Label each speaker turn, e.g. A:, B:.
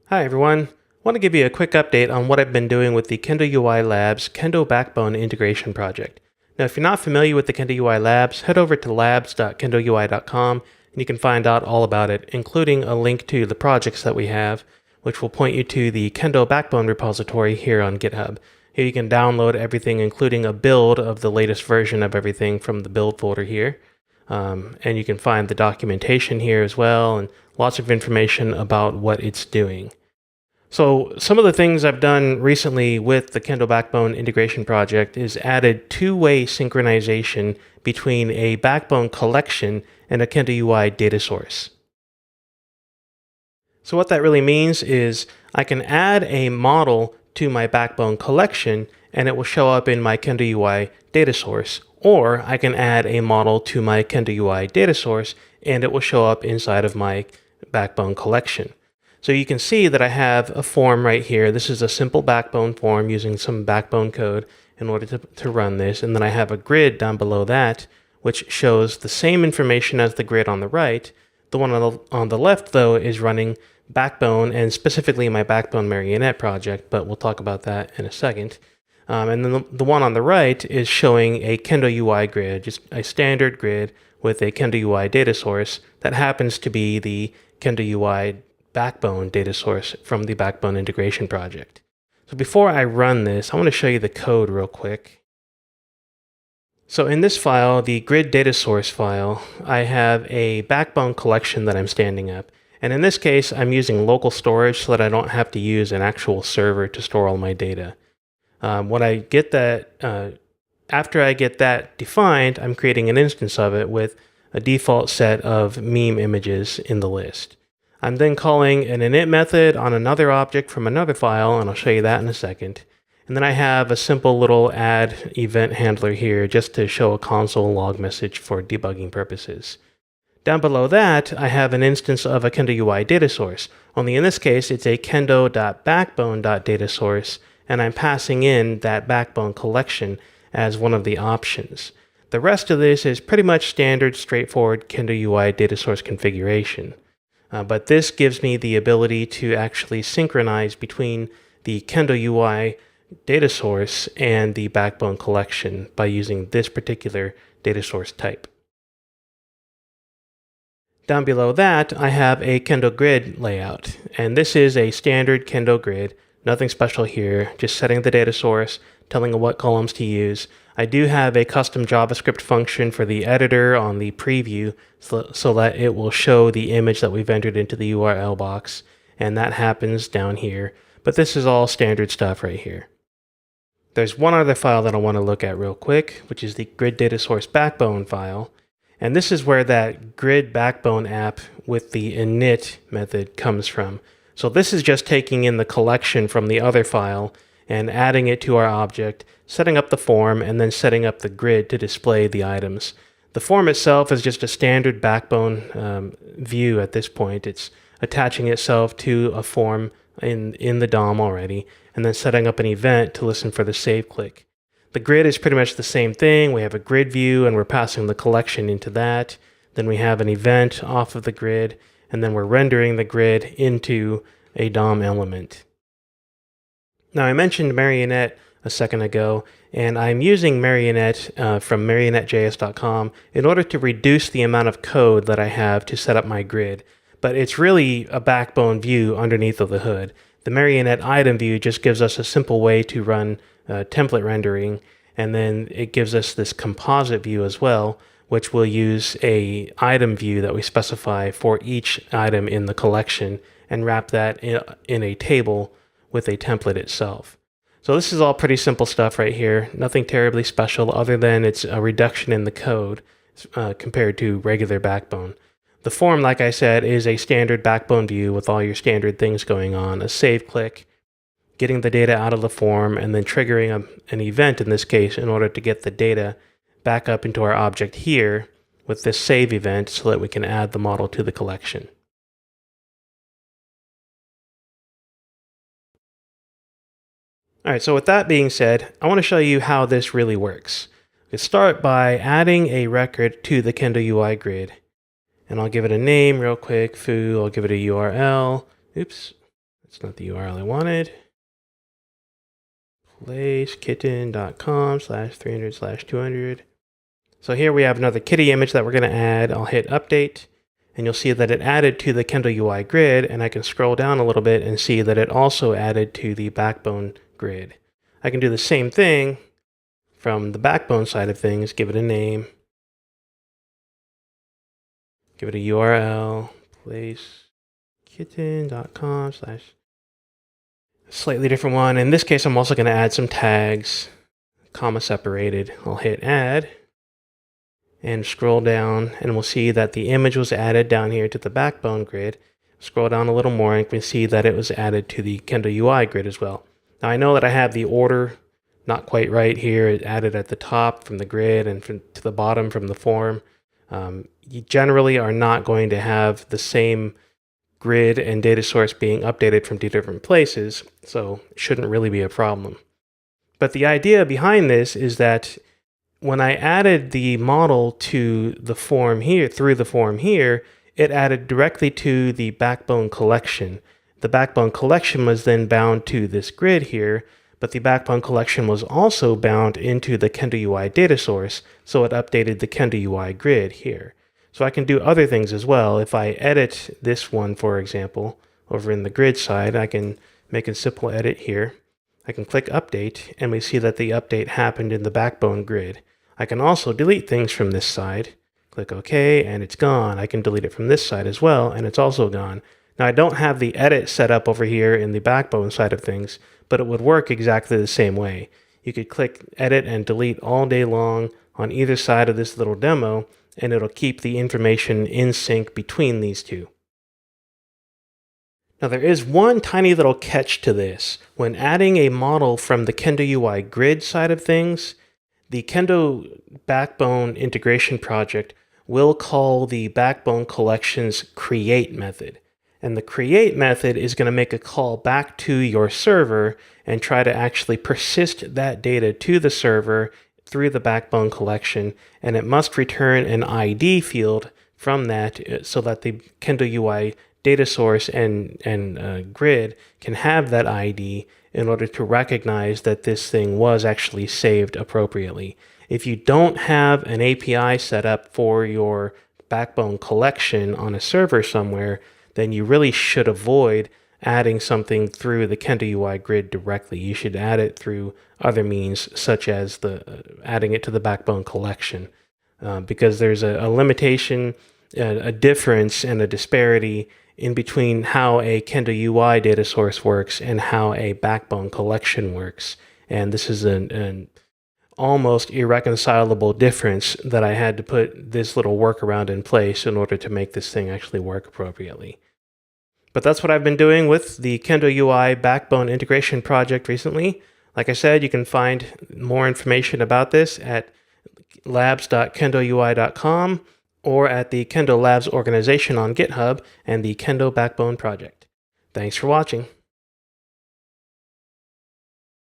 A: Hi everyone. I want to give you a quick update on what I've been doing with the Kendo UI Labs Kendo Backbone integration project. Now, if you're not familiar with the Kendo UI Labs, head over to labs.kendoui.com and you can find out all about it, including a link to the projects that we have, which will point you to the Kendo Backbone repository here on GitHub. Here you can download everything, including a build of the latest version of everything from the build folder here. And you can find the documentation here as well, and lots of information about what it's doing. So some of the things I've done recently with the Kendo Backbone integration project is added two-way synchronization between a Backbone collection and a Kendo UI DataSource. So what that really means is I can add a model to my Backbone collection and it will show up in my Kendo UI DataSource, or I can add a model to my Kendo UI DataSource and it will show up inside of my Backbone collection. So you can see that I have a form right here. This is a simple Backbone form using some Backbone code in order to run this. And then I have a grid down below that, which shows the same information as the grid on the right. The one on the left, though, is running Backbone and specifically my Backbone Marionette project, but we'll talk about that in a second. And then the one on the right is showing a Kendo UI grid, just a standard grid with a Kendo UI data source that happens to be the Kendo UI Backbone data source from the Backbone integration project. So before I run this, I want to show you the code real quick. So in this file, the grid data source file, I have a Backbone collection that I'm standing up. And in this case, I'm using local storage so that I don't have to use an actual server to store all my data. When I get that, after I get that defined, I'm creating an instance of it with a default set of meme images in the list. I'm then calling an init method on another object from another file, and I'll show you that in a second. And then I have a simple little add event handler here just to show a console log message for debugging purposes. Down below that, I have an instance of a Kendo UI DataSource, only in this case it's a kendo-backbone.dataSource, and I'm passing in that Backbone collection as one of the options. The rest of this is pretty much standard, straightforward Kendo UI DataSource configuration. But this gives me the ability to actually synchronize between the Kendo UI data source and the Backbone collection by using this particular data source type. Down below that, I have a Kendo grid layout, and this is a standard Kendo grid, nothing special here, just setting the data source, telling it what columns to use. I do have a custom JavaScript function for the editor on the preview so that it will show the image that we've entered into the URL box, and that happens down here. But this is all standard stuff right here. There's one other file that I want to look at real quick, which is the grid data source backbone file. And this is where that grid backbone app with the init method comes from. So this is just taking in the collection from the other file and adding it to our object, setting up the form, and then setting up the grid to display the items. The form itself is just a standard Backbone view at this point. It's attaching itself to a form in the DOM already, and then setting up an event to listen for the save click. The grid is pretty much the same thing. We have a grid view, and we're passing the collection into that. Then we have an event off of the grid, and then we're rendering the grid into a DOM element. Now, I mentioned Marionette a second ago, and I'm using Marionette from marionette.js.com in order to reduce the amount of code that I have to set up my grid. But it's really a Backbone view underneath of the hood. The Marionette item view just gives us a simple way to run template rendering, and then it gives us this composite view as well, which will use a item view that we specify for each item in the collection and wrap that in a table with a template itself. So this is all pretty simple stuff right here. Nothing terribly special other than it's a reduction in the code compared to regular Backbone. The form, like I said, is a standard Backbone view with all your standard things going on. A save click, getting the data out of the form, and then triggering an event in this case in order to get the data back up into our object here with this save event so that we can add the model to the collection. All right, so with that being said, I want to show you how this really works. Let's start by adding a record to the Kendo UI grid. And I'll give it a name real quick, foo, I'll give it a URL. Oops, That's not the URL I wanted. Place kitten.com/300/200. So here we have another kitty image that we're going to add. I'll hit update, and you'll see that it added to the Kendo UI grid, and I can scroll down a little bit and see that it also added to the Backbone grid. I can do the same thing from the Backbone side of things, give it a name, give it a URL, place kitten.com/ slightly different one. In this case, I'm also going to add some tags, comma separated. I'll hit add and scroll down, and we'll see that the image was added down here to the Backbone grid. Scroll down a little more and we can see that it was added to the Kendo UI grid as well. Now I know that I have the order not quite right here. It added at the top from the grid and to the bottom from the form. You generally are not going to have the same grid and data source being updated from two different places, so it shouldn't really be a problem. But the idea behind this is that when I added the model to the form here, through the form here, it added directly to the Backbone.Collection. The Backbone.Collection was then bound to this grid here, but the Backbone.Collection was also bound into the Kendo UI DataSource, so it updated the Kendo UI grid here. So I can do other things as well. If I edit this one, for example, over in the grid side, I can make a simple edit here. I can click update, and we see that the update happened in the Backbone grid. I can also delete things from this side. Click OK, and it's gone. I can delete it from this side as well, and it's also gone. Now I don't have the edit set up over here in the Backbone side of things, but it would work exactly the same way. You could click edit and delete all day long on either side of this little demo, and it'll keep the information in sync between these two. Now there is one tiny little catch to this. When adding a model from the Kendo UI grid side of things, the Kendo Backbone integration project will call the Backbone.Collection's create method. And the create method is going to make a call back to your server and try to actually persist that data to the server through the Backbone.Collection, and it must return an ID field from that so that the Kendo UI DataSource and grid can have that ID in order to recognize that this thing was actually saved appropriately. If you don't have an API set up for your Backbone.Collection on a server somewhere, then you really should avoid adding something through the Kendo UI grid directly. You should add it through other means, such as adding it to the Backbone.Collection, because there's a limitation, a difference, and a disparity in between how a Kendo UI data source works and how a Backbone.Collection works. And this is an almost irreconcilable difference that I had to put this little workaround in place in order to make this thing actually work appropriately. But that's what I've been doing with the Kendo UI Backbone integration project recently. Like I said, you can find more information about this at labs.kendoui.com or at the Kendo Labs organization on GitHub and the Kendo Backbone project. Thanks for watching.